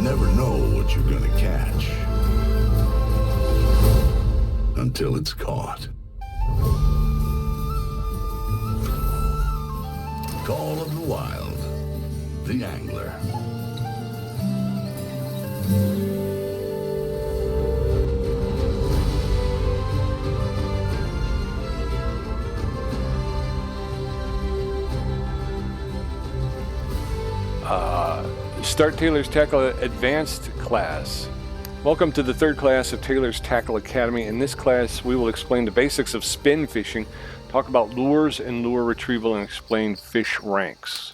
You never know what you're gonna catch until it's caught. Call of the Wild, the Angler. Start Taylor's Tackle Advanced class. Welcome to the third class of Taylor's Tackle Academy. In this class, we will explain the basics of spin fishing, talk about lures and lure retrieval, and explain fish ranks.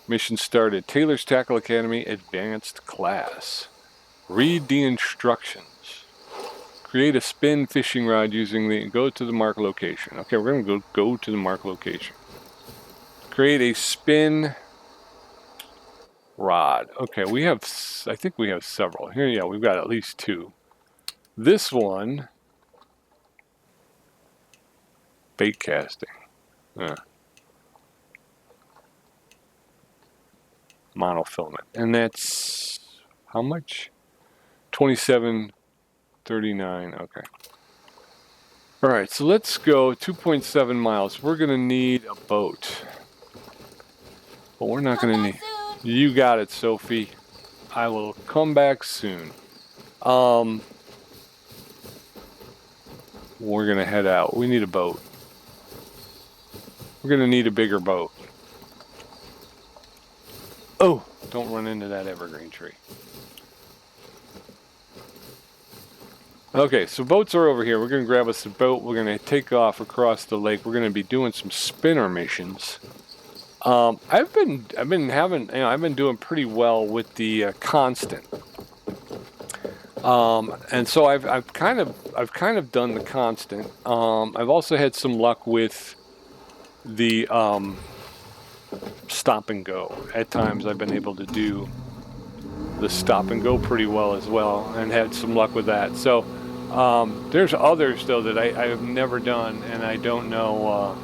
Mission started. Taylor's Tackle Academy Advanced class. Read the instructions. Create a spin fishing rod using the go to the mark location. Okay, we're going to go to the mark location. Create a spin rod. Okay, I think we have several. Here, yeah, we've got at least two. This one, bait casting. Monofilament. And that's how much? $27.39. Okay. All right, so let's go 2.7 miles. We're going to need a boat. But we're not going to need... You got it, Sophie. I will come back soon. We're going to head out. We need a boat. We're going to need a bigger boat. Oh, don't run into that evergreen tree. Okay, so boats are over here. We're going to grab us a boat. We're going to take off across the lake. We're going to be doing some spinner missions. I've been doing pretty well with the constant, and so I've kind of done the constant. I've also had some luck with the stop and go. At times, I've been able to do the stop and go pretty well as well, and had some luck with that. So there's others though that I have never done, and I don't know.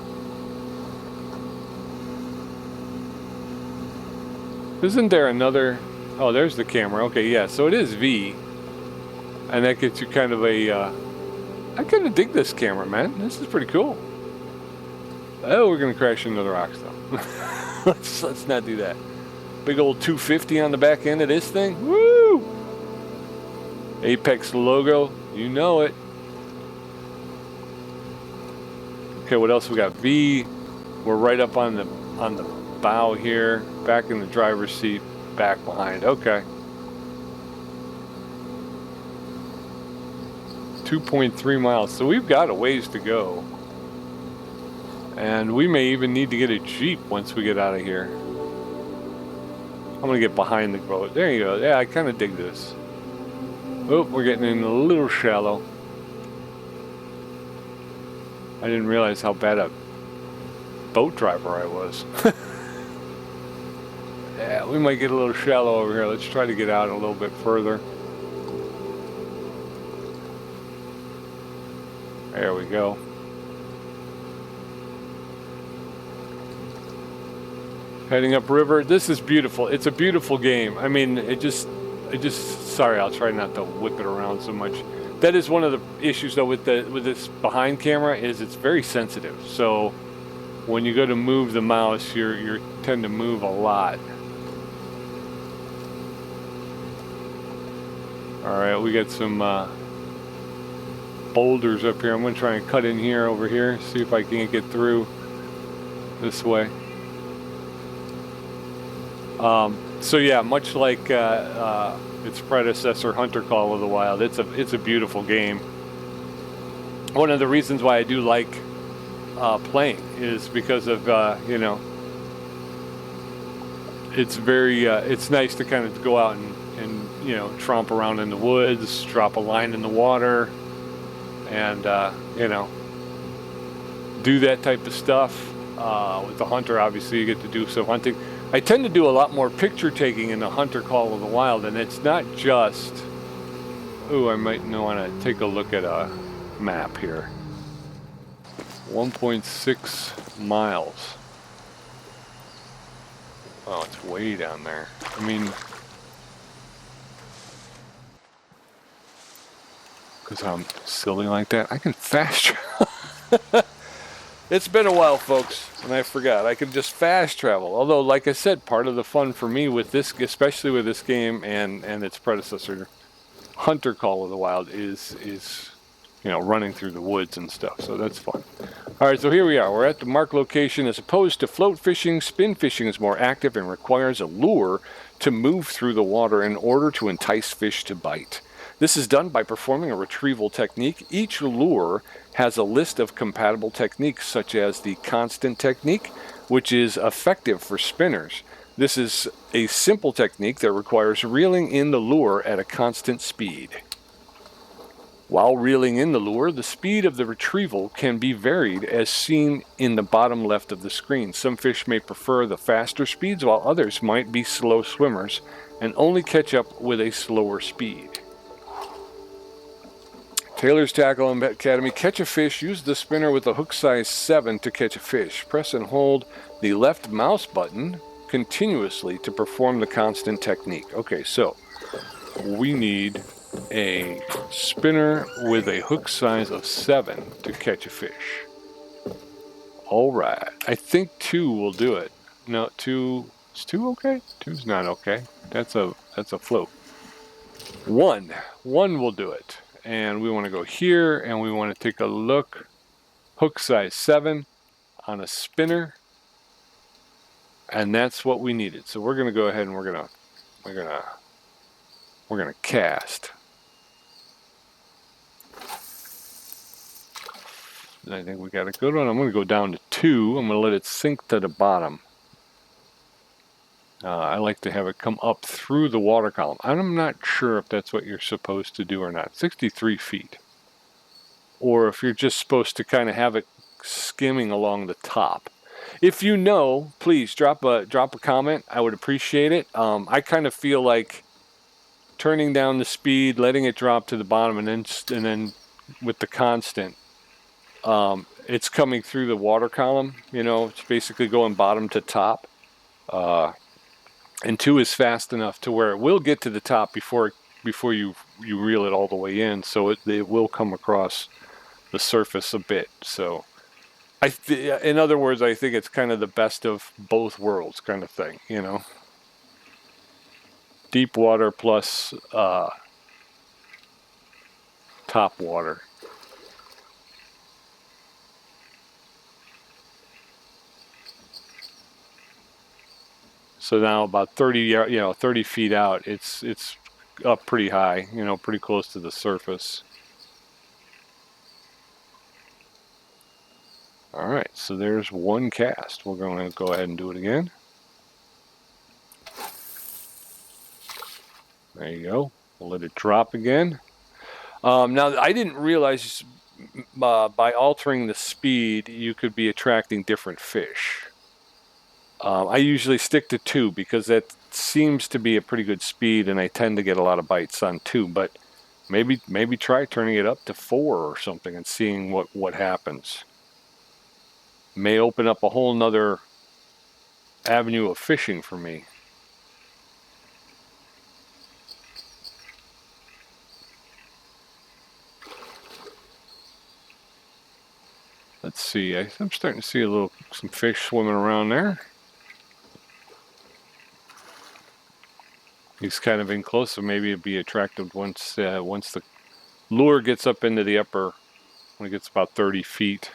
Isn't there another? Oh, there's the camera. Okay, yeah. So it is V, and that gets you kind of a. I kind of dig this camera, man. This is pretty cool. Oh, we're gonna crash into the rocks though. let's not do that. Big old 250 on the back end of this thing. Woo! Apex logo. You know it. Okay, what else we got? V. We're right up on the bow here. Back in the driver's seat, back behind. Okay. 2.3 miles. So we've got a ways to go. And we may even need to get a Jeep once we get out of here. I'm going to get behind the boat. There you go. Yeah, I kind of dig this. Oh, we're getting in a little shallow. I didn't realize how bad a boat driver I was. Yeah, we might get a little shallow over here. Let's try to get out a little bit further. There we go. Heading upriver. This is beautiful. It's a beautiful game. I mean, sorry, I'll try not to whip it around so much. That is one of the issues though with this behind camera is it's very sensitive. So when you go to move the mouse, you tend to move a lot. All right, we got some boulders up here. I'm going to try and cut in here, over here, see if I can't get through this way. So yeah, much like its predecessor, Hunter Call of the Wild, it's a beautiful game. One of the reasons why I do like playing is because of it's very it's nice to kind of go out and tromp around in the woods, drop a line in the water, and do that type of stuff. With the Hunter, obviously you get to do some hunting. I tend to do a lot more picture taking in the Hunter Call of the Wild, and it's not just... Ooh, I might want to take a look at a map here. 1.6 miles. Oh, it's way down there. I mean, because I'm silly like that. I can fast travel. It's been a while, folks, and I forgot. I can just fast travel. Although, like I said, part of the fun for me with this, especially with this game and its predecessor, Hunter Call of the Wild, is running through the woods and stuff. So that's fun. All right, so here we are. We're at the marked location. As opposed to float fishing, spin fishing is more active and requires a lure to move through the water in order to entice fish to bite. This is done by performing a retrieval technique. Each lure has a list of compatible techniques, such as the constant technique, which is effective for spinners. This is a simple technique that requires reeling in the lure at a constant speed. While reeling in the lure, the speed of the retrieval can be varied as seen in the bottom left of the screen. Some fish may prefer the faster speeds, while others might be slow swimmers and only catch up with a slower speed. Taylor's Tackle Academy. Catch a fish. Use the spinner with a hook size 7 to catch a fish. Press and hold the left mouse button continuously to perform the constant technique. Okay, so we need a spinner with a hook size of 7 to catch a fish. All right. I think 2 will do it. No, 2... Is 2 okay? 2's not okay. That's a float. 1 will do it. And we want to go here, and we want to take a look. Hook size 7 on a spinner, and that's what we needed. So we're going to go ahead and we're gonna cast. And I think we got a good one. I'm going to go down to 2. I'm going to let it sink to the bottom. I like to have it come up through the water column. I'm not sure if that's what you're supposed to do or not. 63 feet. Or if you're just supposed to kind of have it skimming along the top. If you know, please drop a comment. I would appreciate it. I kind of feel like turning down the speed, letting it drop to the bottom, and then with the constant, it's coming through the water column. It's basically going bottom to top. And 2 is fast enough to where it will get to the top before you reel it all the way in, so it will come across the surface a bit. So in other words, I think it's kind of the best of both worlds kind of thing, Deep water plus top water. So now about 30 feet out, it's up pretty high, pretty close to the surface. All right, so there's 1 cast. We're going to go ahead and do it again. There you go. We'll let it drop again. Now, I didn't realize by altering the speed, you could be attracting different fish. I usually stick to 2 because that seems to be a pretty good speed, and I tend to get a lot of bites on 2. But maybe try turning it up to 4 or something and seeing what happens. May open up a whole nother avenue of fishing for me. Let's see. I'm starting to see some fish swimming around there. He's kind of in close, so maybe it'd be attractive once the lure gets up into the upper, when it gets about 30 feet.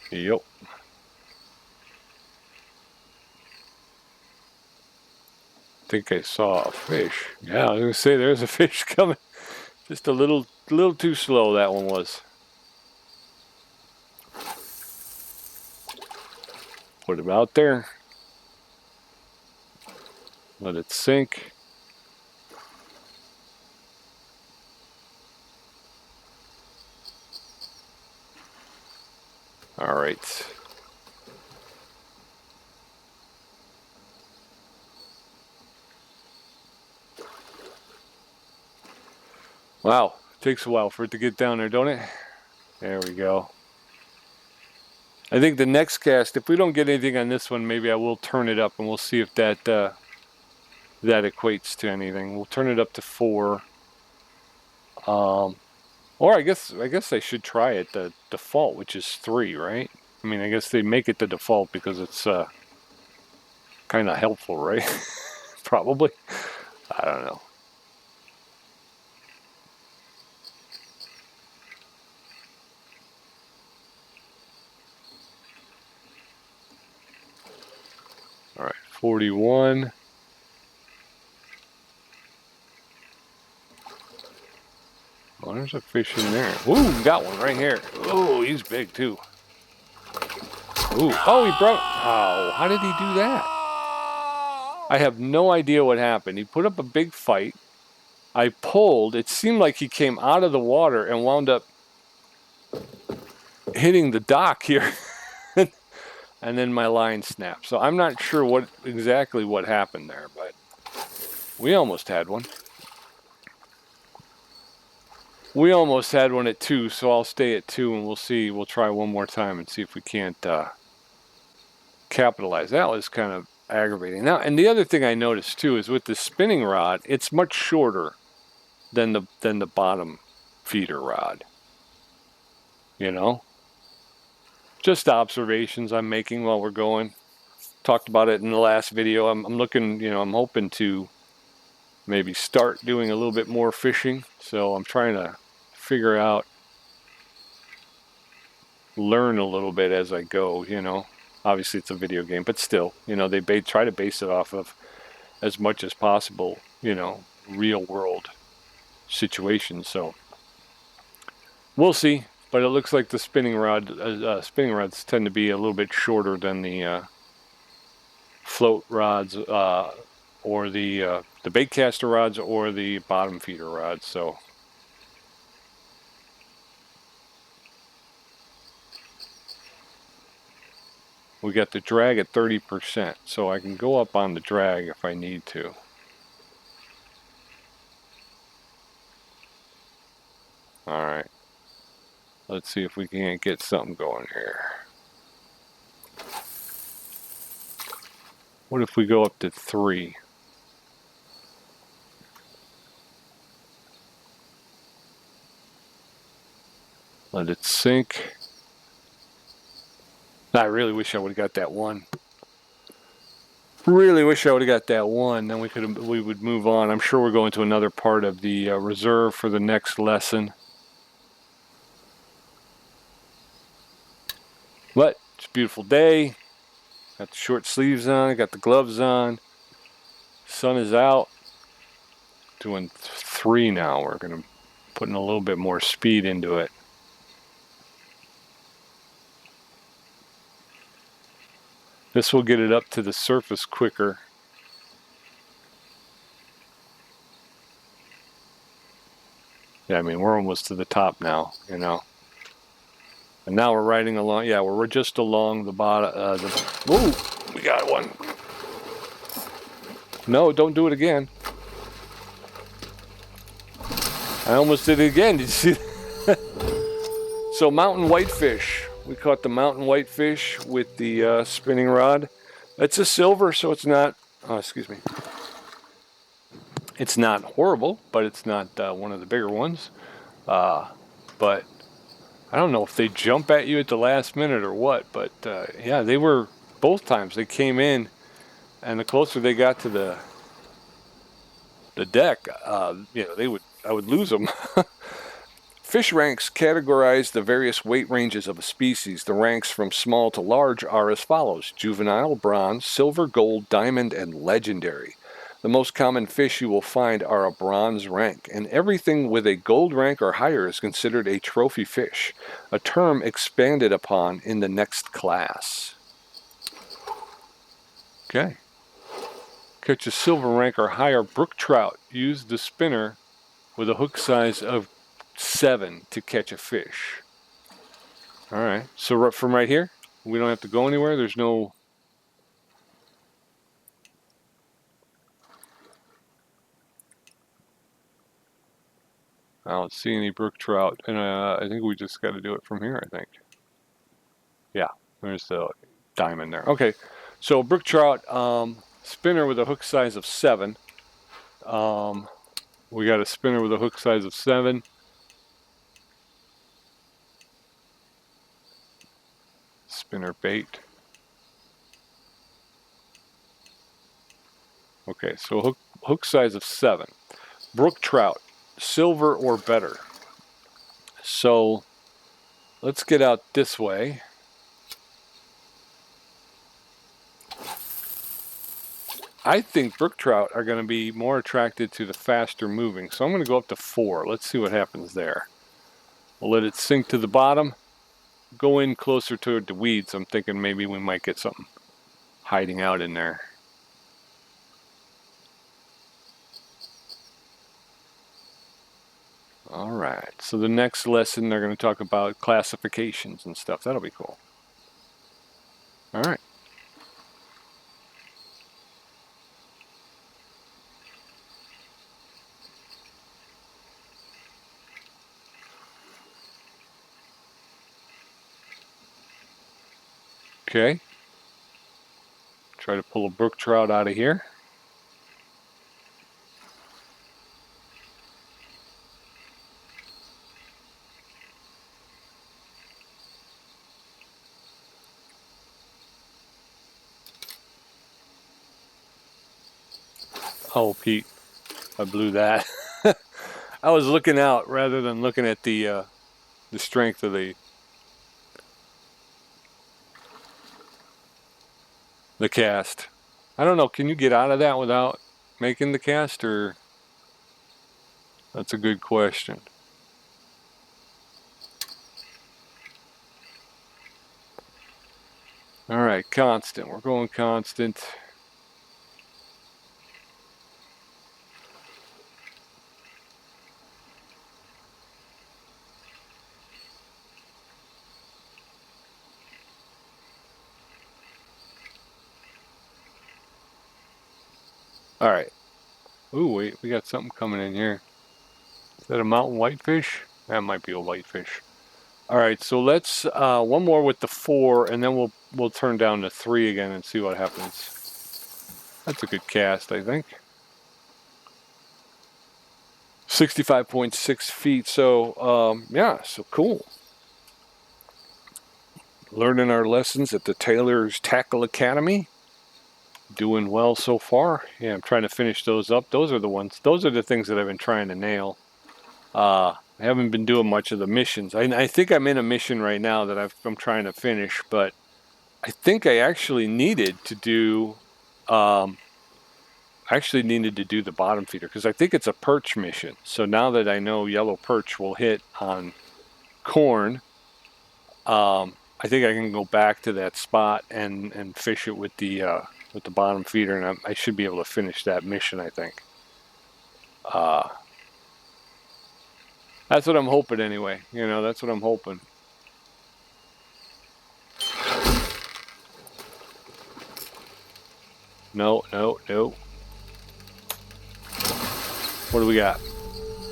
Yep. I think I saw a fish. Yeah, I was gonna say there's a fish coming. Just a little too slow, that one was. Put it out there. Let it sink. All right. Wow, Takes a while for it to get down there, don't it? There we go. I think the next cast, if we don't get anything on this one, maybe I will turn it up and we'll see if that that equates to anything. We'll turn it up to 4. Or I guess I should try it the default, which is 3, right? I mean, I guess they make it the default because it's kind of helpful, right? Probably. I don't know. All right, 41. Oh, there's a fish in there. Ooh, got one right here. Oh, he's big too. Ooh, oh, he broke. Oh, how did he do that? I have no idea what happened. He put up a big fight. I pulled. It seemed like he came out of the water and wound up hitting the dock here. And then my line snapped. So I'm not sure exactly what happened there, but we almost had one. We almost had one at 2, so I'll stay at 2 and we'll see. We'll try one more time and see if we can't capitalize. That was kind of aggravating. Now, and the other thing I noticed too is with the spinning rod, it's much shorter than the bottom feeder rod. You know? Just observations I'm making while we're going. Talked about it in the last video. I'm looking, I'm hoping to maybe start doing a little bit more fishing. So I'm trying to figure out, learn a little bit as I go, Obviously it's a video game, but still, they try to base it off of as much as possible, real world situations. So we'll see. But it looks like the spinning rods tend to be a little bit shorter than the float rods or the bait caster rods or the bottom feeder rods. So we got the drag at 30%, so I can go up on the drag if I need to. All right. Let's see if we can't get something going here. What if we go up to 3? Let it sink. I really wish I would have got that one. Really wish I would have got that one. Then we would move on. I'm sure we're going to another part of the reserve for the next lesson. But it's a beautiful day. Got the short sleeves on. Got the gloves on. Sun is out. Doing 3 now. We're going to put in a little bit more speed into it. This will get it up to the surface quicker. Yeah, I mean, we're almost to the top now, And now we're riding along. Yeah, we're just along the bottom. Whoa, we got one. No, don't do it again. I almost did it again. Did you see that? So mountain whitefish. We caught the mountain whitefish with the spinning rod. It's a silver, so it's not, excuse me. It's not horrible, but it's not one of the bigger ones. But I don't know if they jump at you at the last minute or what. But yeah, they were, both times they came in, and the closer they got to the deck, I would lose them. Fish ranks categorize the various weight ranges of a species. The ranks from small to large are as follows: juvenile, bronze, silver, gold, diamond, and legendary. The most common fish you will find are a bronze rank, and everything with a gold rank or higher is considered a trophy fish, a term expanded upon in the next class. Okay. Catch a silver rank or higher brook trout. Use the spinner with a hook size of 7 to catch a fish. All right, so from right here, we don't have to go anywhere. There's no... I don't see any brook trout, and I think we just got to do it from here, I think. Yeah, there's the diamond there. Okay, so brook trout, spinner with a hook size of 7. We got a spinner with a hook size of 7. Spinner bait. Okay, so hook size of 7. Brook trout, silver or better. So let's get out this way. I think brook trout are going to be more attracted to the faster moving, so I'm going to go up to 4. Let's see what happens there. We'll let it sink to the bottom. Go in closer to the weeds. I'm thinking maybe we might get something hiding out in there. All right, so the next lesson they're going to talk about classifications and stuff. That'll be cool. All right. Okay. Try to pull a brook trout out of here. Oh, Pete, I blew that. I was looking out rather than looking at the strength of the cast. I don't know. Can you get out of that without making the cast, or that's a good question. All right, constant. We're going constant. All right. Ooh, wait, we got something coming in here. Is that a mountain whitefish? That might be a whitefish. All right, so let's one more with the 4, and then we'll turn down to 3 again and see what happens. That's a good cast, I think. 65.6 feet. So yeah, so cool. Learning our lessons at the Taylor's Tackle Academy. Doing well so far. Yeah, I'm trying to finish those up. Those are the ones. Those are the things that I've been trying to nail. I haven't been doing much of the missions. I think I'm in a mission right now that I'm trying to finish, but I think I actually needed to do the bottom feeder, because I think it's a perch mission. So now that I know yellow perch will hit on corn, I think I can go back to that spot and fish it with the bottom feeder, and I should be able to finish that mission, I think. That's what I'm hoping anyway. You know, that's what I'm hoping. No. What do we got?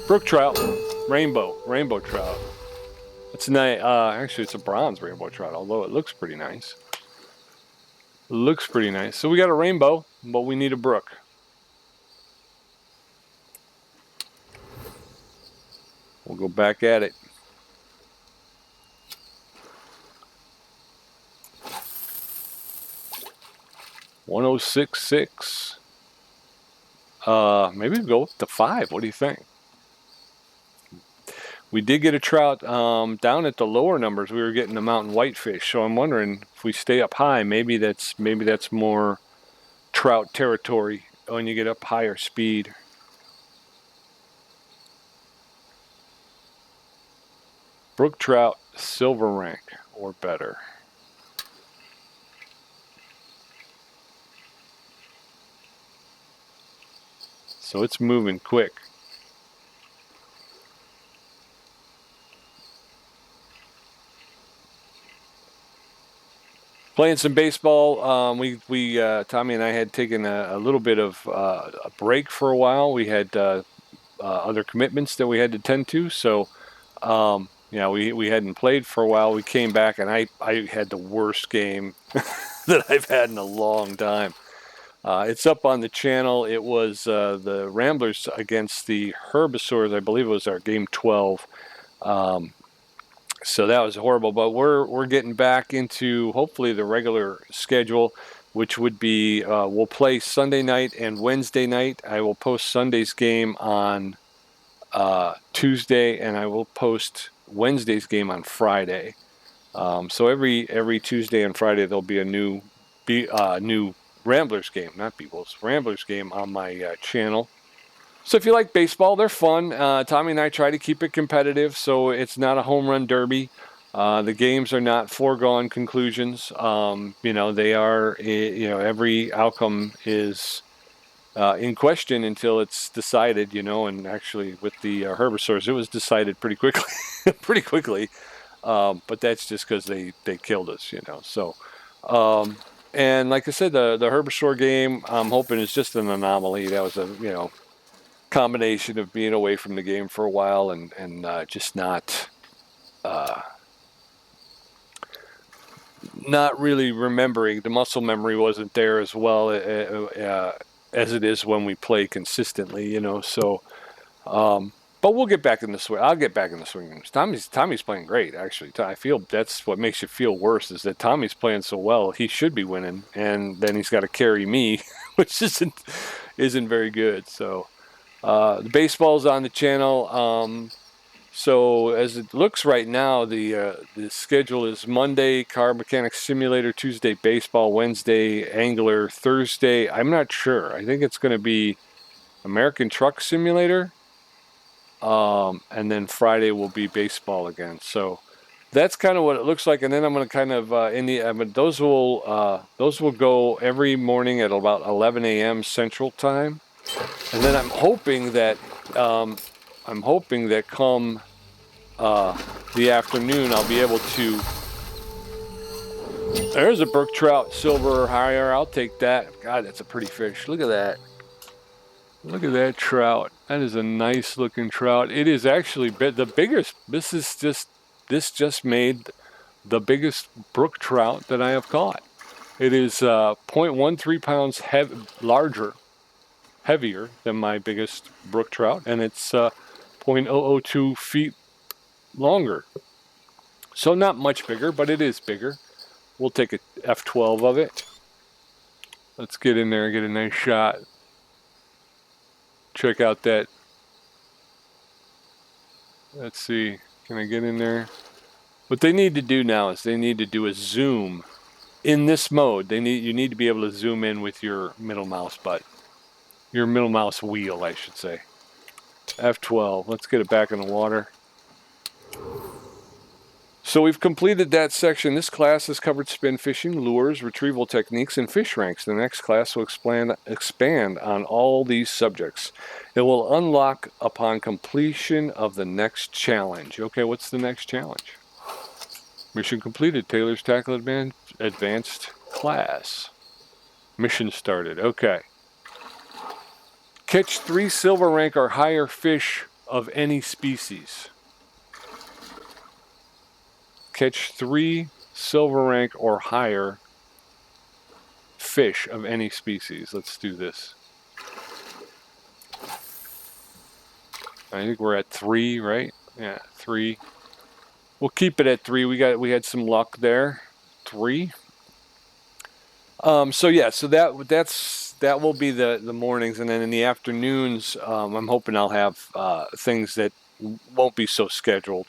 Brook trout, rainbow trout. It's nice. Actually, it's a bronze rainbow trout, although it looks pretty nice. Looks pretty nice. So we got a rainbow, but we need a brook. We'll go back at it. $106.6. Maybe we'll go up to 5. What do you think? We did get a trout down at the lower numbers. We were getting the mountain whitefish, so I'm wondering if we stay up high, maybe that's more trout territory when you get up higher speed. Brook trout, silver rank or better. So it's moving quick. Playing some baseball. Tommy and I had taken a little bit of a break for a while. We had other commitments that we had to tend to. So, yeah, we hadn't played for a while. We came back, and I had the worst game that I've had in a long time. It's up on the channel. It was the Ramblers against the Herbivores. I believe it was our game 12. So that was horrible. But we're getting back into hopefully the regular schedule, which would be we'll play Sunday night and Wednesday night. I will post Sunday's game on Tuesday, and I will post Wednesday's game on Friday. So every Tuesday and Friday there'll be a new Ramblers game, not Beagles, Ramblers game on my channel. So if you like baseball, they're fun. Tommy and I try to keep it competitive, so it's not a home run derby. The games are not foregone conclusions. They are. Every outcome is in question until it's decided. And actually with the Herbivores, it was decided pretty quickly, pretty quickly. But that's just because they killed us. So. And like I said, the Herbivore game, I'm hoping is just an anomaly. That was a combination of being away from the game for a while and just not really remembering. The muscle memory wasn't there as well as it is when we play consistently. So. But we'll get back in the swing. I'll get back in the swing. Tommy's playing great, actually. I feel that's what makes you feel worse is that Tommy's playing so well. He should be winning, and then he's got to carry me, which isn't very good. So the baseball's on the channel. So as it looks right now, the schedule is Monday Car Mechanics Simulator, Tuesday baseball, Wednesday Angler, Thursday I'm not sure. I think it's going to be American Truck Simulator. And then Friday will be baseball again. So that's kind of what it looks like. And then I'm going to kind of those will go every morning at about 11 a.m. Central Time. And then I'm hoping that come the afternoon I'll be able to. There's a brook trout, silver or higher. I'll take that. God, that's a pretty fish. Look at that. Look at that trout. That is a nice looking trout. It is actually the biggest. This just made the biggest brook trout that I have caught. It is 0.13 pounds heavier than my biggest brook trout, and it's 0.002 feet longer. So not much bigger, but it is bigger. We'll take a F12 of it. Let's get in there and get a nice shot. Check out that. Let's see. Can I get in there? What they need to do now is they need to do a zoom. In this mode, you need to be able to zoom in with your middle mouse button. Your middle mouse wheel, I should say. F12. Let's get it back in the water. So we've completed that section. This class has covered spin fishing, lures, retrieval techniques, and fish ranks. The next class will expand on all these subjects. It will unlock upon completion of the next challenge. Okay, what's the next challenge? Mission completed. Taylor's Tackle Advanced class. Mission started. Okay. Catch 3 silver rank or higher fish of any species. Catch 3 silver rank or higher fish of any species. Let's do this. I think we're at 3, right? Yeah, 3. We'll keep it at 3. We had some luck there. 3. So that will be the mornings, and then in the afternoons, I'm hoping I'll have things that won't be so scheduled.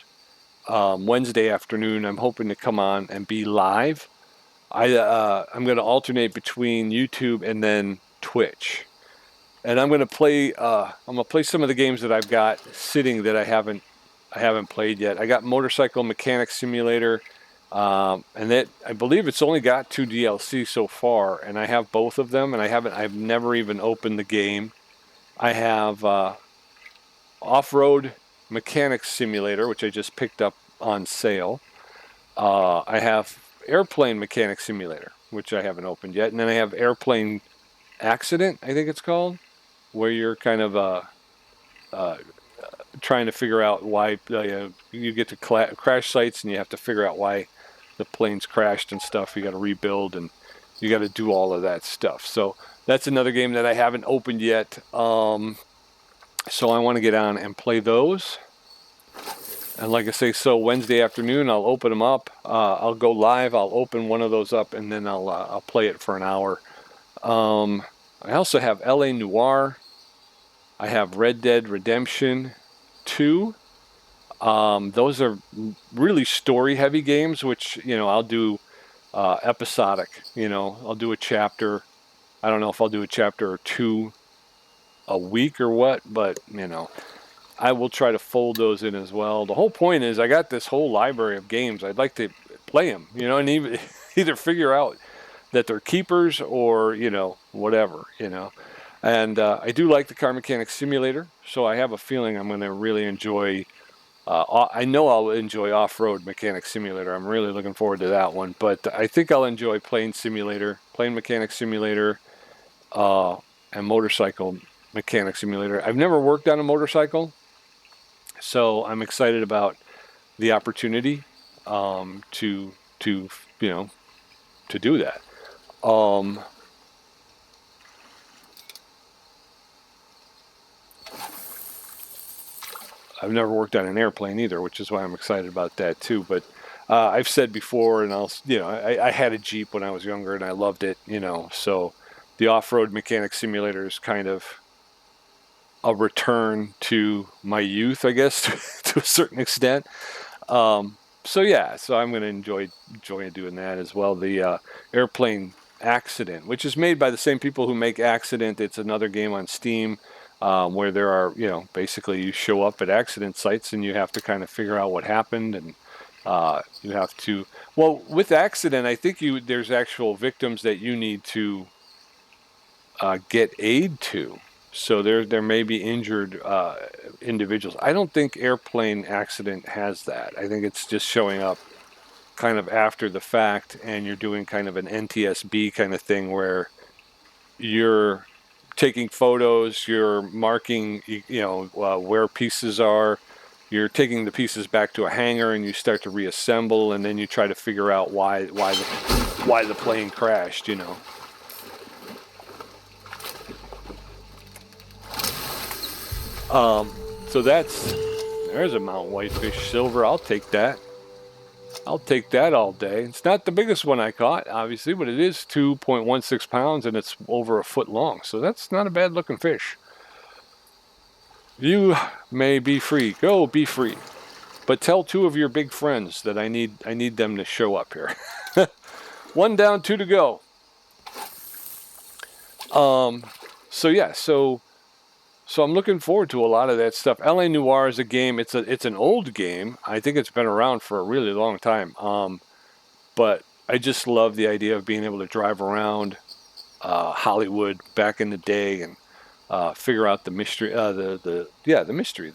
Wednesday afternoon, I'm hoping to come on and be live. I'm going to alternate between YouTube and then Twitch, and I'm going to play. I'm going to play some of the games that I've got sitting that I haven't played yet. I got Motorcycle Mechanics Simulator, and that I believe it's only got 2 DLC so far, and I have both of them, and I've never even opened the game. I have Off-Road Mechanics Simulator, which I just picked up on sale. I have Airplane Mechanics Simulator, which I haven't opened yet, and then I have Airplane Accident, I think it's called, where you're kind of trying to figure out why you get to crash sites and you have to figure out why the plane's crashed and stuff. You got to rebuild and you got to do all of that stuff. So that's another game that I haven't opened yet. So I want to get on and play those. And like I say, so Wednesday afternoon, I'll open them up. I'll go live. I'll open one of those up, and then I'll play it for an hour. I also have LA Noire. I have Red Dead Redemption 2. Those are really story-heavy games, which, I'll do episodic. I'll do a chapter. I don't know if I'll do a chapter or two a week or what, but, I will try to fold those in as well. The whole point is I got this whole library of games. I'd like to play them, and even either figure out that they're keepers or, whatever, And I do like the Car Mechanic Simulator, so I have a feeling I'm going to really enjoy. I know I'll enjoy Off-Road Mechanic Simulator. I'm really looking forward to that one. But I think I'll enjoy Plane Mechanic Simulator, and Motorcycle Mechanic Simulator. I've never worked on a motorcycle, so I'm excited about the opportunity to do that. I've never worked on an airplane either, which is why I'm excited about that too. But I've said before, and I had a Jeep when I was younger, and I loved it. So the Off-Road Mechanic Simulator is kind of a return to my youth, I guess, to a certain extent. So I'm going to enjoy doing that as well. The Airplane Accident, which is made by the same people who make Accident. It's another game on Steam where there are, basically you show up at accident sites and you have to kind of figure out what happened, and you have to. Well, with Accident, I think there's actual victims that you need to get aid to. So there may be injured individuals. I don't think Airplane Accident has that. I think it's just showing up kind of after the fact, and you're doing kind of an NTSB kind of thing where you're taking photos, you're marking, where pieces are. You're taking the pieces back to a hangar, and you start to reassemble, and then you try to figure out why the plane crashed. So there's a mountain whitefish silver. I'll take that. I'll take that all day. It's not the biggest one I caught, obviously, but it is 2.16 pounds and it's over a foot long. So that's not a bad looking fish. You may be free. Go be free. But tell 2 of your big friends that I need them to show up here. 1 down, 2 to go. So I'm looking forward to a lot of that stuff. LA Noire is a game. It's an old game. I think it's been around for a really long time. But I just love the idea of being able to drive around Hollywood back in the day and figure out the mystery. The mystery.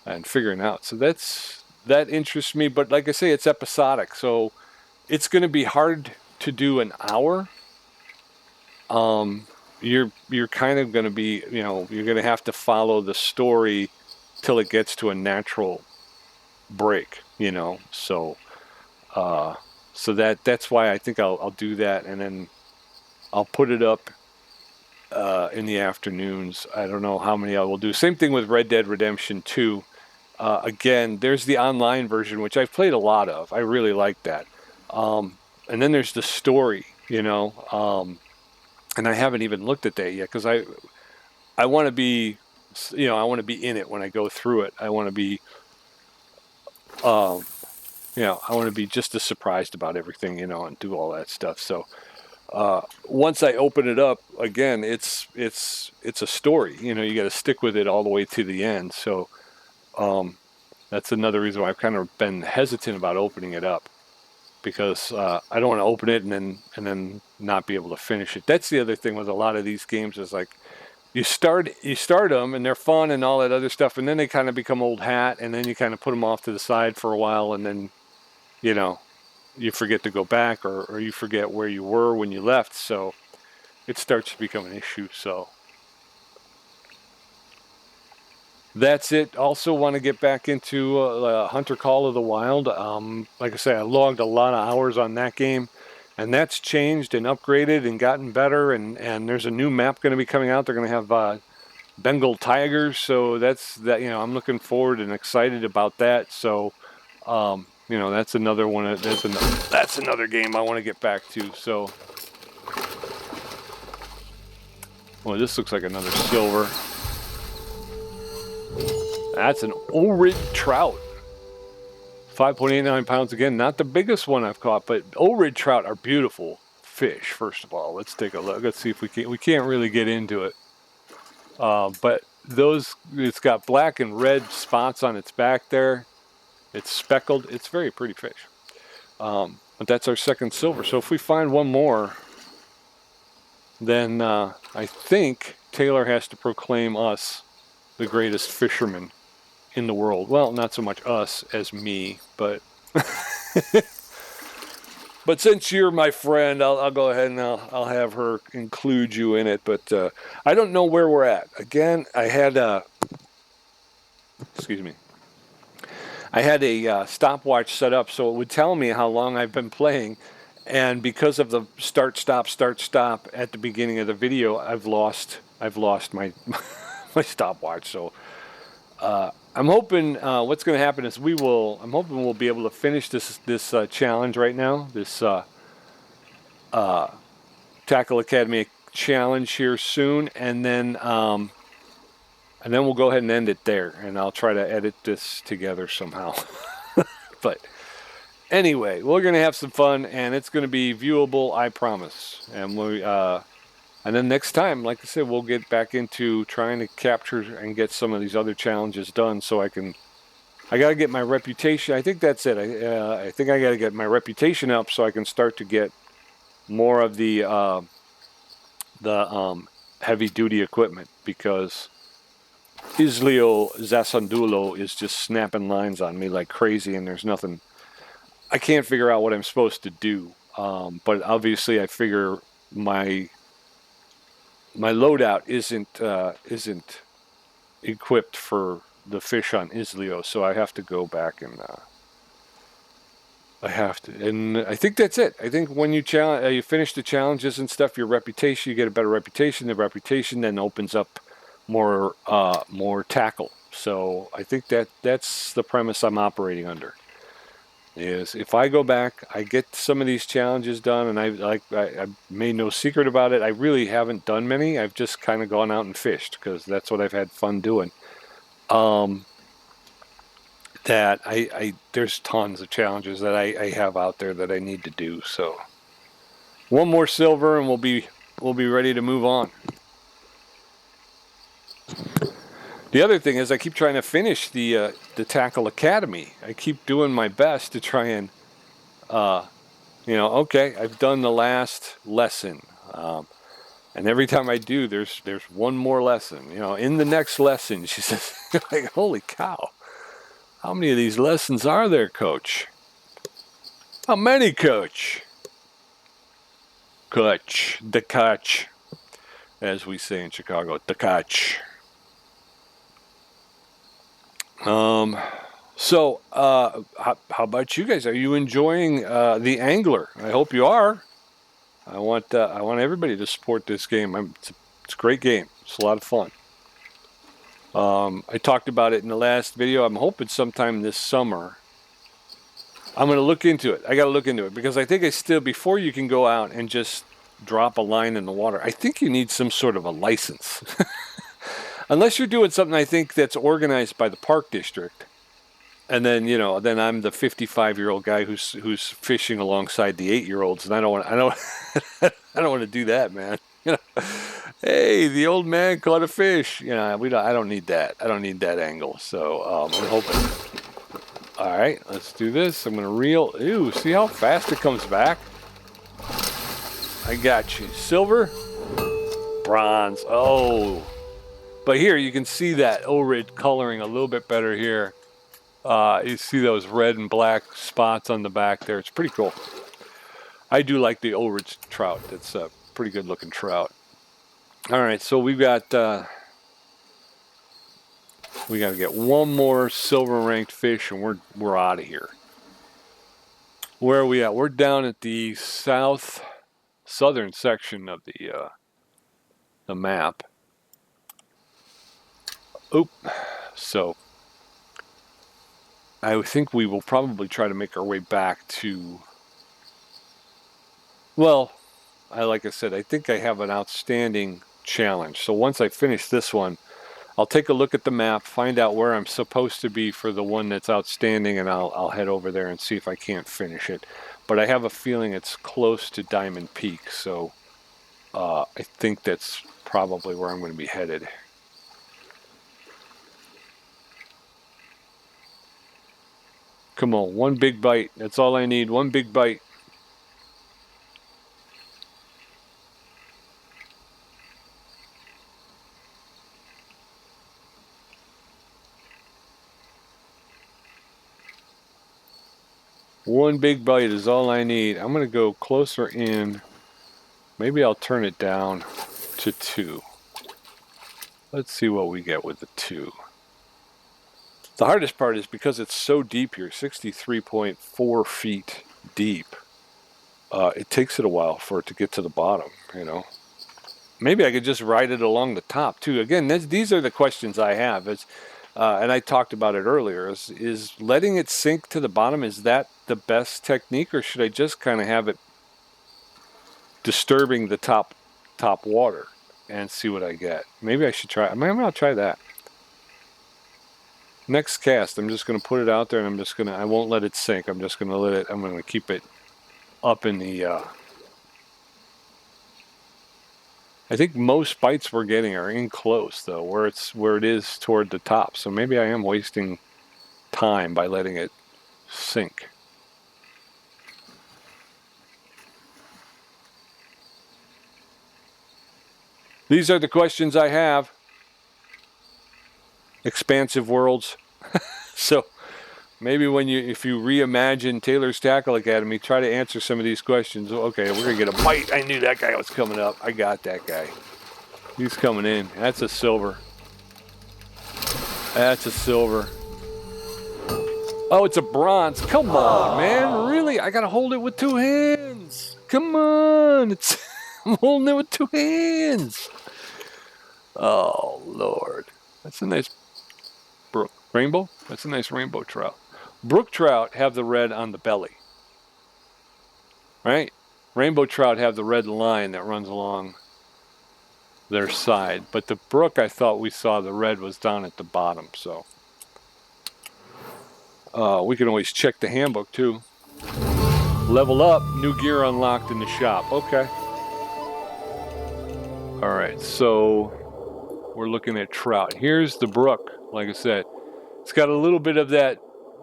And figuring out. So that interests me. But like I say, it's episodic. So it's going to be hard to do an hour. You're kind of going to be, you're going to have to follow the story till it gets to a natural break, So that's why I think I'll do that, and then I'll put it up in the afternoons. I don't know how many I will do. Same thing with Red Dead Redemption 2. Again, there's the online version, which I've played a lot of. I really like that. And then there's the story, and I haven't even looked at that yet because I want to be, I want to be in it when I go through it. I want to be, I want to be just as surprised about everything, and do all that stuff. So once I open it up, again, it's a story. You got to stick with it all the way to the end. So that's another reason why I've kind of been hesitant about opening it up. Because I don't want to open it and then not be able to finish it. That's the other thing with a lot of these games is like you start them and they're fun and all that other stuff, and then they kind of become old hat, and then you kind of put them off to the side for a while, and then you forget to go back or you forget where you were when you left, so it starts to become an issue. So That's it. Also want to get back into Hunter Call of the Wild. Like I say, I logged a lot of hours on that game, and that's changed and upgraded and gotten better. And there's a new map going to be coming out. They're going to have Bengal tigers, so that's that. I'm looking forward and excited about that. So, that's another one. That's another game I want to get back to. So, well, this looks like another silver. That's an orid trout. 5.89 pounds again. Not the biggest one I've caught, but orid trout are beautiful fish. First of all, let's take a look. Let's see if we can. We can't really get into it, but it's got black and red spots on its back there. It's speckled. It's very pretty fish. But that's our second silver. So if we find one more, then I think Taylor has to proclaim us the greatest fisherman in the world. Well, not so much us as me, but but since you're my friend, I'll go ahead and I'll have her include you in it. But I don't know where we're at. Again, I had excuse me. I had a stopwatch set up so it would tell me how long I've been playing, and because of the start stop at the beginning of the video, I've lost my my stopwatch. So I'm hoping what's going to happen is I'm hoping we'll be able to finish this challenge right now, this Tackle Academy challenge here soon, and then we'll go ahead and end it there, and I'll try to edit this together somehow. But anyway, we're going to have some fun, and it's going to be viewable, I promise. And then next time, like I said, we'll get back into trying to capture and get some of these other challenges done so I got to get my reputation. I think that's it. I think I got to get my reputation up so I can start to get more of the heavy duty equipment, because Islio Zasandulo is just snapping lines on me like crazy, and there's nothing. I can't figure out what I'm supposed to do. But obviously, I figure my loadout isn't equipped for the fish on Islio, so I have to go back and and I think that's it. I think when you finish the challenges and stuff, your reputation, you get a better reputation. The reputation then opens up more tackle. So I think that's the premise I'm operating under. Is if I go back, I get some of these challenges done, and I made no secret about it. I really haven't done many. I've just kind of gone out and fished because that's what I've had fun doing. That there's tons of challenges that I have out there that I need to do. So one more silver, and we'll be ready to move on. The other thing is I keep trying to finish the Tackle Academy. I keep doing my best to try and, okay, I've done the last lesson. And every time I do, there's one more lesson. In the next lesson, she says, like, holy cow, how many of these lessons are there, Coach? How many, Coach? Coach, the coach, as we say in Chicago, the coach. So how about you guys? Are you enjoying the Angler? I hope you are. I want everybody to support this game. It's a great game. It's a lot of fun. I talked about it in the last video. I'm hoping sometime this summer. I'm going to look into it. I got to look into it because I think before you can go out and just drop a line in the water, I think you need some sort of a license. Unless you're doing something, I think, that's organized by the park district, and then then I'm the 55-year-old guy who's fishing alongside the 8-year-olds, and I don't want to do that, man. Hey, the old man caught a fish. I don't need that. I don't need that angle. So I'm hoping. All right, let's do this. I'm gonna reel. Ooh, see how fast it comes back. I got you. Silver, bronze. Oh. But here you can see that orid coloring a little bit better here. You see those red and black spots on the back there. It's pretty cool. I do like the orid trout. It's a pretty good looking trout. All right, so we've got We got to get one more silver ranked fish and we're out of here. Where are we at? We're down at the southern section of the map. Oop. So I think we will probably try to make our way back to, well, like I said, I think I have an outstanding challenge. So once I finish this one, I'll take a look at the map, find out where I'm supposed to be for the one that's outstanding, and I'll head over there and see if I can't finish it. But I have a feeling it's close to Diamond Peak, so I think that's probably where I'm going to be headed. Come on, one big bite. That's all I need, one big bite. One big bite is all I need. I'm going to go closer in. Maybe I'll turn it down to 2. Let's see what we get with the 2. The hardest part is because it's so deep here, 63.4 feet deep. It takes it a while for it to get to the bottom, you know. Maybe I could just ride it along the top too. Again, these are the questions I have. And I talked about it earlier. Is letting it sink to the bottom, is that the best technique, or should I just kind of have it disturbing the top water and see what I get? Maybe I should try. Maybe I'll try that. Next cast, I'm just going to put it out there, and I won't let it sink. I'm just going to I'm going to keep it up in the, I think most bites we're getting are in close though, where it is toward the top. So maybe I am wasting time by letting it sink. These are the questions I have. Expansive worlds. So maybe if you reimagine Taylor's Tackle Academy, try to answer some of these questions. Okay, we're going to get a bite. I knew that guy was coming up. I got that guy. He's coming in. That's a silver. That's a silver. Oh, it's a bronze. Come on, man. Really? I got to hold it with 2 hands. Come on. I'm holding it with 2 hands. Oh, Lord. That's a nice brook. Rainbow? That's a nice rainbow trout. Brook trout have the red on the belly. Right? Rainbow trout have the red line that runs along their side. But the brook, I thought we saw the red was down at the bottom. So we can always check the handbook too. Level up. New gear unlocked in the shop. Okay. All right. So we're looking at trout. Here's the brook. Like I said, it's got a little bit of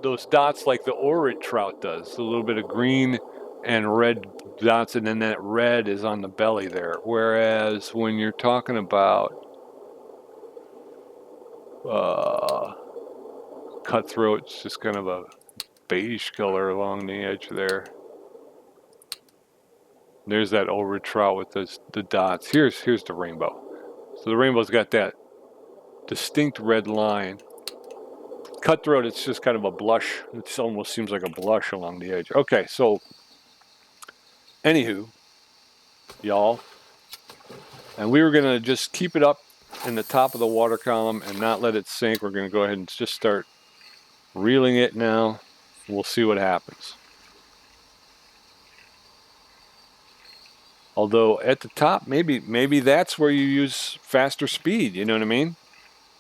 those dots like the orid trout does. A little bit of green and red dots, and then that red is on the belly there. Whereas when you're talking about cutthroat, it's just kind of a beige color along the edge there. There's that orid trout with the dots. Here's the rainbow. So the rainbow's got that distinct red line. Cutthroat, it's just kind of a blush. It almost seems like a blush along the edge. Okay, so anywho, y'all, and we were going to just keep it up in the top of the water column and not let it sink. We're going to go ahead and just start reeling it now. We'll see what happens. Although at the top, maybe that's where you use faster speed, you know what I mean?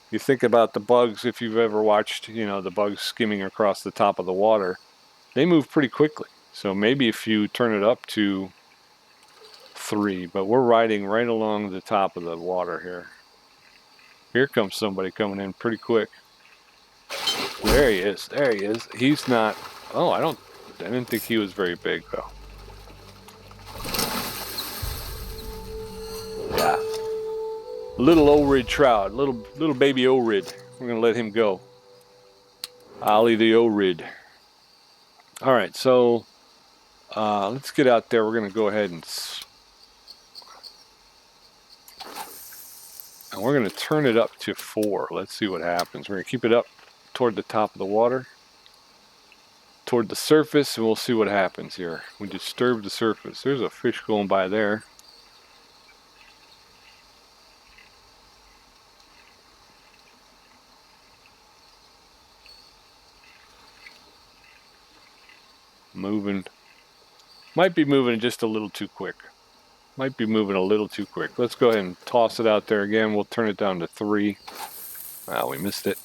You think about the bugs, if you've ever watched, the bugs skimming across the top of the water, they move pretty quickly. So maybe if you turn it up to 3, but we're riding right along the top of the water here. Here comes somebody coming in pretty quick. There he is. There he is. He's not. Oh, I didn't think he was very big though. Yeah. Little orid trout, little baby orid. We're gonna let him go. Ollie the orid. All right, so let's get out there. We're gonna go ahead and we're going to turn it up to 4. Let's see what happens. We're going to keep it up toward the top of the water, toward the surface, and we'll see what happens here. We disturb the surface. There's a fish going by there. Moving. Might be moving just a little too quick. Might be moving a little too quick. Let's go ahead and toss it out there again. We'll turn it down to 3. Wow, we missed it.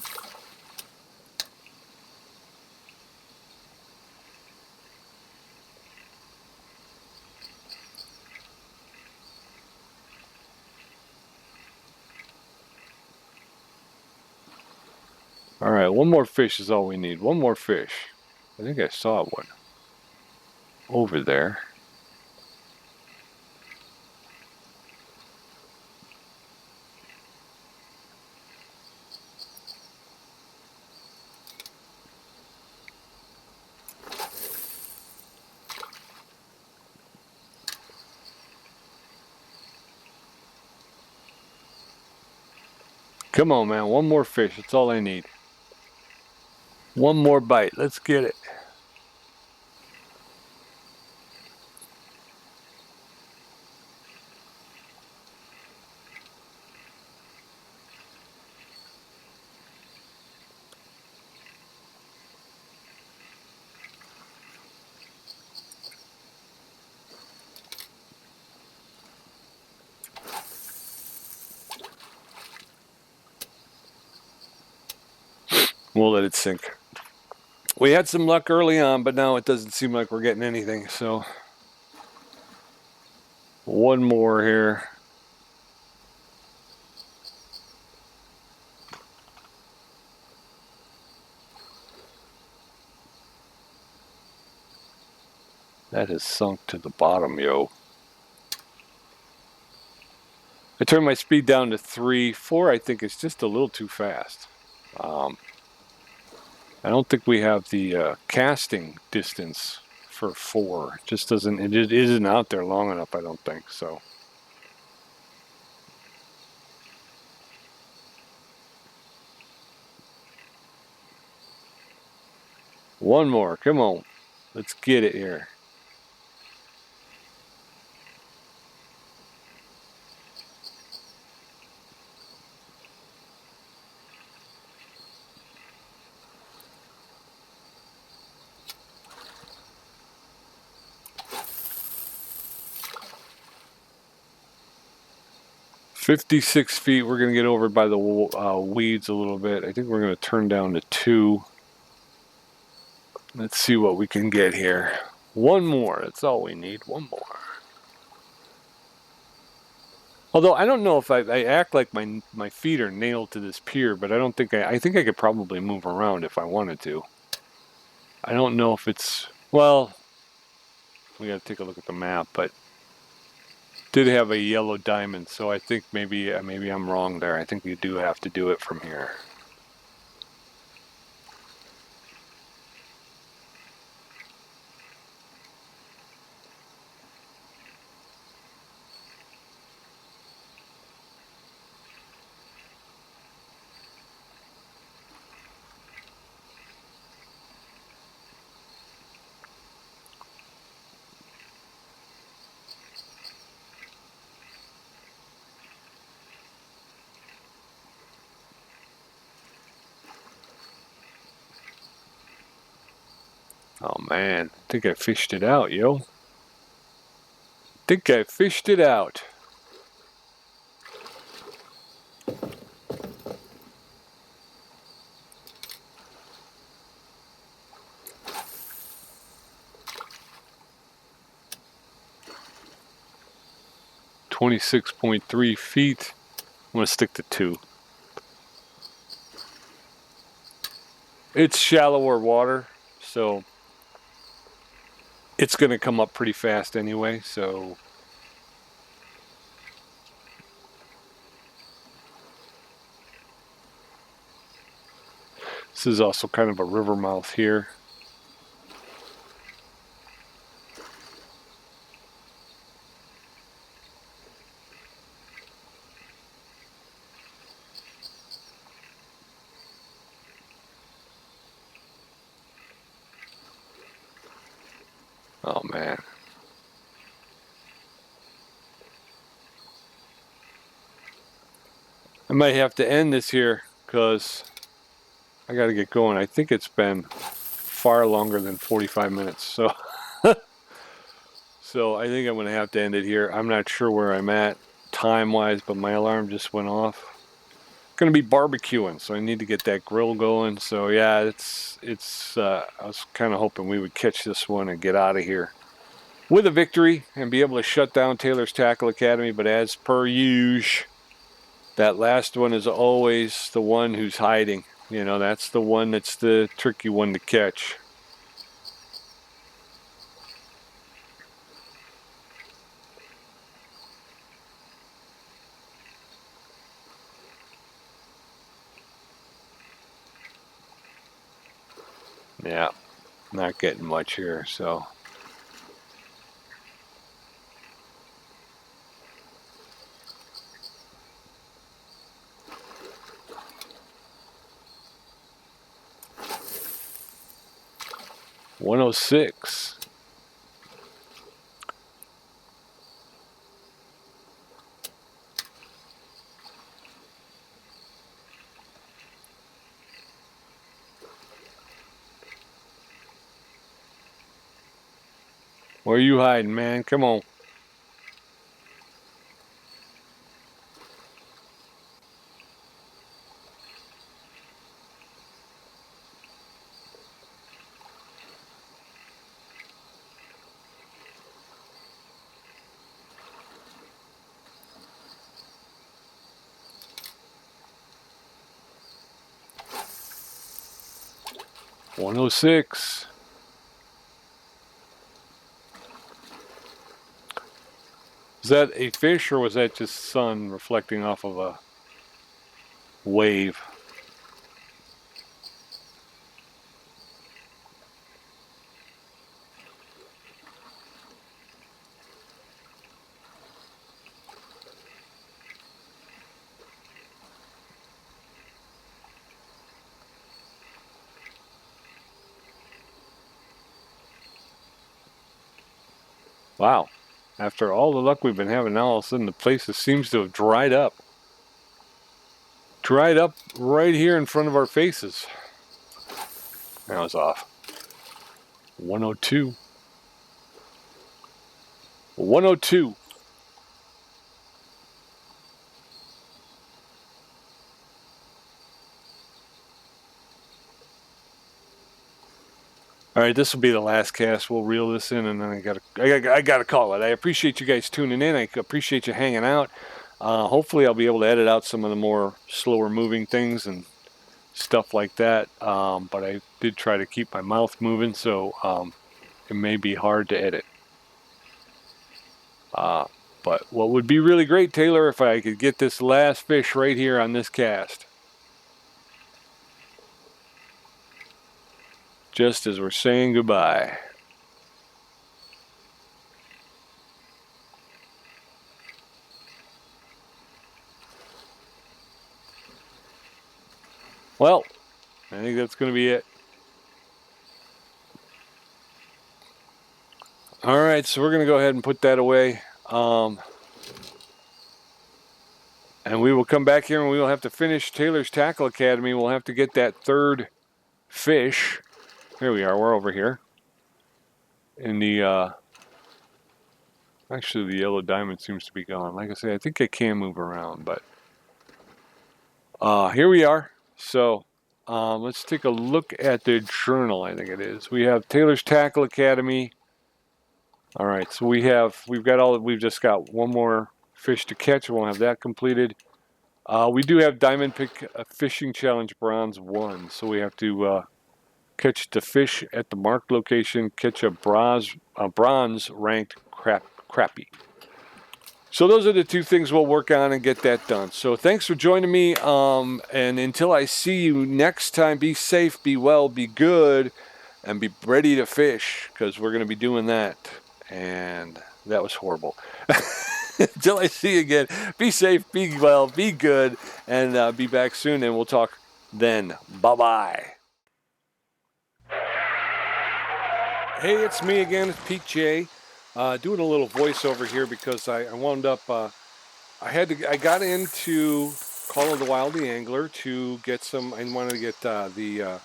All right, one more fish is all we need. One more fish. I think I saw one over there. Come on, man. One more fish. That's all I need. One more bite. Let's get it. We'll let it sink. We had some luck early on, but now it doesn't seem like we're getting anything. So one more here. That has sunk to the bottom, yo. I turned my speed down to 3. 4, I think, is just a little too fast. I don't think we have the casting distance for 4. It just doesn't. It isn't out there long enough, I don't think. So. One more. Come on. Let's get it here. "56 feet. We're going to get over by the weeds a little bit. I think we're going to turn down to 2. Let's see what we can get here. One more. That's all we need. One more. Although I don't know if I act like my feet are nailed to this pier, but I think I could probably move around if I wanted to. I don't know if it's, well, we got to take a look at the map, but did have a yellow diamond, so I think maybe I'm wrong there. I think we do have to do it from here. Oh man, I think I fished it out, yo. Think I fished it out. .3 feet. I'm gonna stick to 2. It's shallower water, so it's gonna come up pretty fast anyway, so this is also kind of a river mouth here. Oh man. I might have to end this here because I got to get going. I think it's been far longer than 45 minutes. So so I think I'm going to have to end it here. I'm not sure where I'm at time-wise, but my alarm just went off. Going to be barbecuing, so I need to get that grill going. So yeah, I was kind of hoping we would catch this one and get out of here with a victory and be able to shut down Taylor's Tackle Academy. But as per usual, that last one is always the one who's hiding. You know, that's the one that's the tricky one to catch. Yeah, not getting much here, so. $106. Where are you hiding, man? Come on. $106. Is that a fish or was that just sun reflecting off of a wave? Wow. After all the luck we've been having, now all of a sudden the place seems to have dried up. Dried up right here in front of our faces. That was off. 102. 102. All right, this will be the last cast. We'll reel this in, and then I gotta call it. I appreciate you guys tuning in. I appreciate you hanging out. Hopefully, I'll be able to edit out some of the more slower moving things and stuff like that. But I did try to keep my mouth moving, so it may be hard to edit. But what would be really great, Taylor, if I could get this last fish right here on this cast. Just as we're saying goodbye. Well, I think that's going to be it. All right, so we're going to go ahead and put that away. And we will come back here and we will have to finish Taylor's Tackle Academy. We'll have to get that third fish. Here we are. We're over here. In the, actually the yellow diamond seems to be gone. Like I say, I think I can move around, but here we are. So let's take a look at the journal, I think it is. We have Taylor's Tackle Academy. All right, so we've just got one more fish to catch. We'll have that completed. We do have Diamond Pick Fishing Challenge Bronze 1, so we have to catch the fish at the marked location, catch a bronze ranked crappie. So those are the two things we'll work on and get that done. So thanks for joining me, and until I see you next time, be safe, be well, be good, and be ready to fish, because we're going to be doing that. And that was horrible. Until I see you again, be safe, be well, be good, and be back soon, and we'll talk then. Bye-bye. Hey, it's me again. It's Pete J. Doing a little voiceover here because I wound up. I got into Call of the Wild, the Angler to get some. I wanted to get the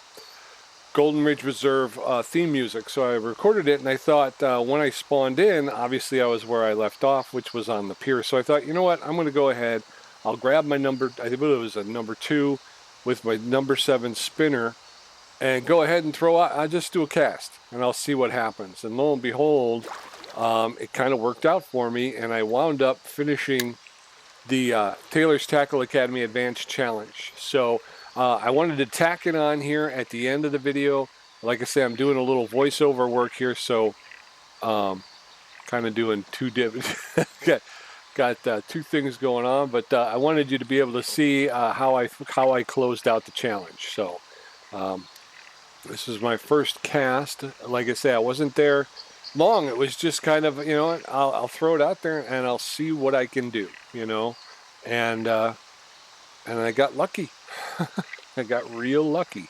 Golden Ridge Reserve theme music, so I recorded it. And I thought when I spawned in, obviously I was where I left off, which was on the pier. So I thought, you know what? I'm going to go ahead. I'll grab my number. I believe it was a number 2 with my number 7 spinner. And go ahead and throw out, I'll just do a cast and I'll see what happens. And lo and behold, it kind of worked out for me, and I wound up finishing the Taylor's Tackle Academy Advanced Challenge. So I wanted to tack it on here at the end of the video. Like I say, I'm doing a little voiceover work here, so kind of doing two got two things going on, but I wanted you to be able to see how I closed out the challenge. So this is my first cast. Like I say, I wasn't there long. It was just kind of, you know, I'll throw it out there and I'll see what I can do, you know. And I got lucky. I got real lucky.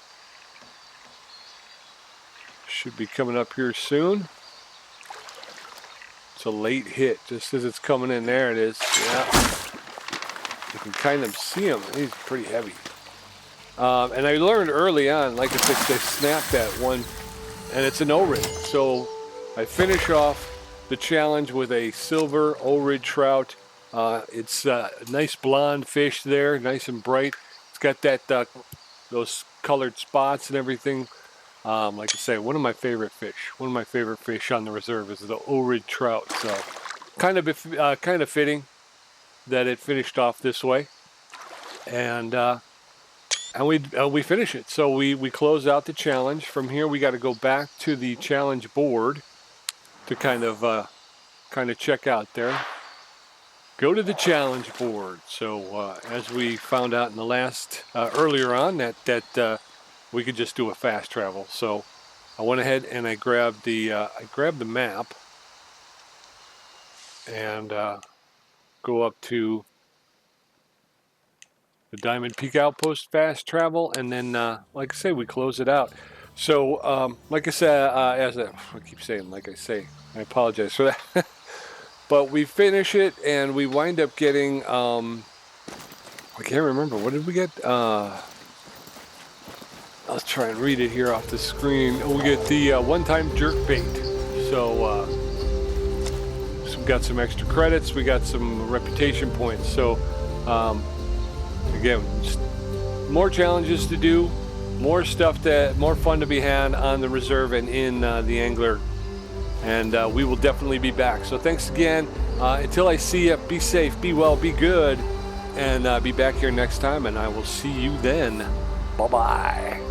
Should be coming up here soon. It's a late hit, just as it's coming in. There it is. Yeah. You can kind of see him. He's pretty heavy. And I learned early on, like I said, they snapped that one, and it's an O-rig. So I finish off the challenge with a silver O-rig trout. It's a nice blonde fish there, nice and bright. It's got that those colored spots and everything. Like I say, one of my favorite fish. One of my favorite fish on the reserve is the O-rig trout. So kind of fitting that it finished off this way, and we finish it. So we close out the challenge. From here, we got to go back to the challenge board to kind of check out there. Go to the challenge board. So as we found out in the last earlier on that we could just do a fast travel. So I went ahead and I grabbed the map and go up to the Diamond Peak Outpost fast travel, and then like I say, we close it out. So like I said, I keep saying like I say, I apologize for that. But we finish it and we wind up getting I can't remember, what did we get? I'll try and read it here off the screen. We get the one-time jerk bait. So we got some extra credits, we got some reputation points. So again, just more challenges to do, more fun to be had on the reserve and in the Angler, and we will definitely be back. So thanks again. Until I see you, be safe, be well, be good, and be back here next time, and I will see you then. Bye-bye.